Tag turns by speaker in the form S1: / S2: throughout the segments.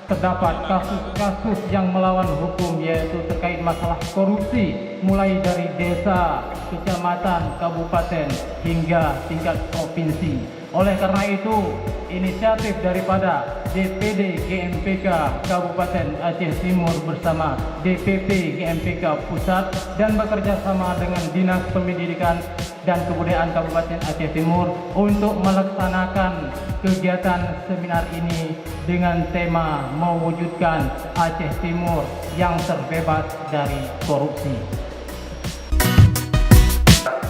S1: terdapat kasus-kasus yang melawan hukum, yaitu terkait masalah korupsi, mulai dari desa, kecamatan, kabupaten, hingga tingkat provinsi. Oleh karena itu, inisiatif daripada DPD GMPK Kabupaten Aceh Timur bersama DPP GMPK Pusat dan bekerja sama dengan Dinas Pendidikan dan Kebudayaan Kabupaten Aceh Timur untuk melaksanakan kegiatan seminar ini dengan tema mewujudkan Aceh Timur yang terbebas dari korupsi.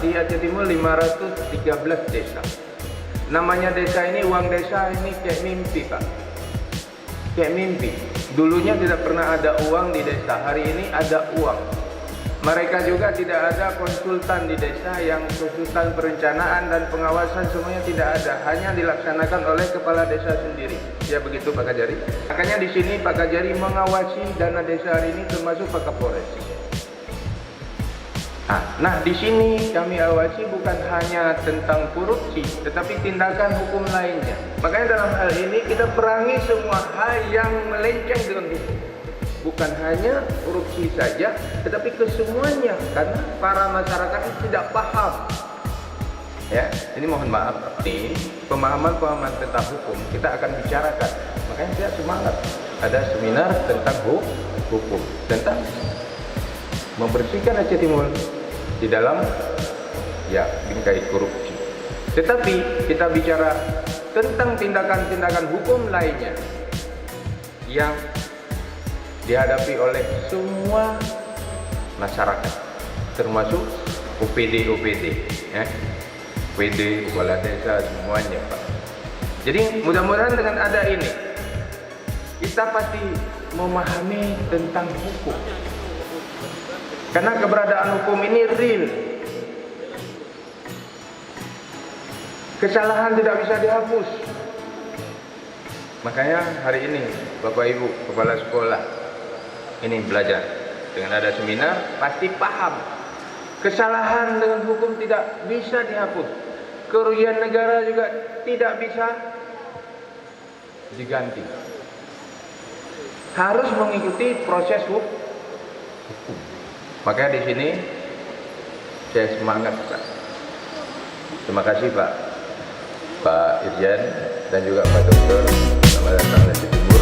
S2: Di Aceh Timur 513 desa. Namanya desa ini, uang desa ini kayak mimpi, Pak. Kayak mimpi. Dulunya tidak pernah ada uang di desa, hari ini ada uang. Mereka juga tidak ada konsultan di desa, yang konsultan perencanaan dan pengawasan semuanya tidak ada, hanya dilaksanakan oleh kepala desa sendiri. Ya begitu Pak Kajari. Makanya di sini Pak Kajari mengawasi dana desa hari ini, termasuk Pak Kapolres. Nah, di sini kami awasi bukan hanya tentang korupsi, tetapi tindakan hukum lainnya. Makanya dalam hal ini kita perangi semua hal yang melenceng dengan hukum. Bukan hanya korupsi saja, tetapi kesemuanya, karena para masyarakat tidak paham. Ya, ini mohon maaf, tapi pemahaman tentang hukum kita akan bicarakan. Makanya saya semangat ada seminar tentang hukum, tentang membersihkan Aceh Timur di dalam bingkai korupsi. Tetapi kita bicara tentang tindakan-tindakan hukum lainnya yang dihadapi oleh semua masyarakat, termasuk OPD, OPD, kepala desa, semuanya, Pak. Jadi mudah-mudahan dengan ada ini kita pasti memahami tentang hukum. Karena keberadaan hukum ini real. Kesalahan tidak bisa dihapus. Makanya hari ini Bapak Ibu kepala sekolah ini belajar, dengan ada seminar pasti paham. Kesalahan dengan hukum tidak bisa dihapus. Kerugian negara juga tidak bisa diganti. Harus mengikuti proses hukum. Makanya di sini saya semangat, Pak. Terima kasih Pak Irjen dan juga Pak Dokter. Selamat datang di Aceh Timur.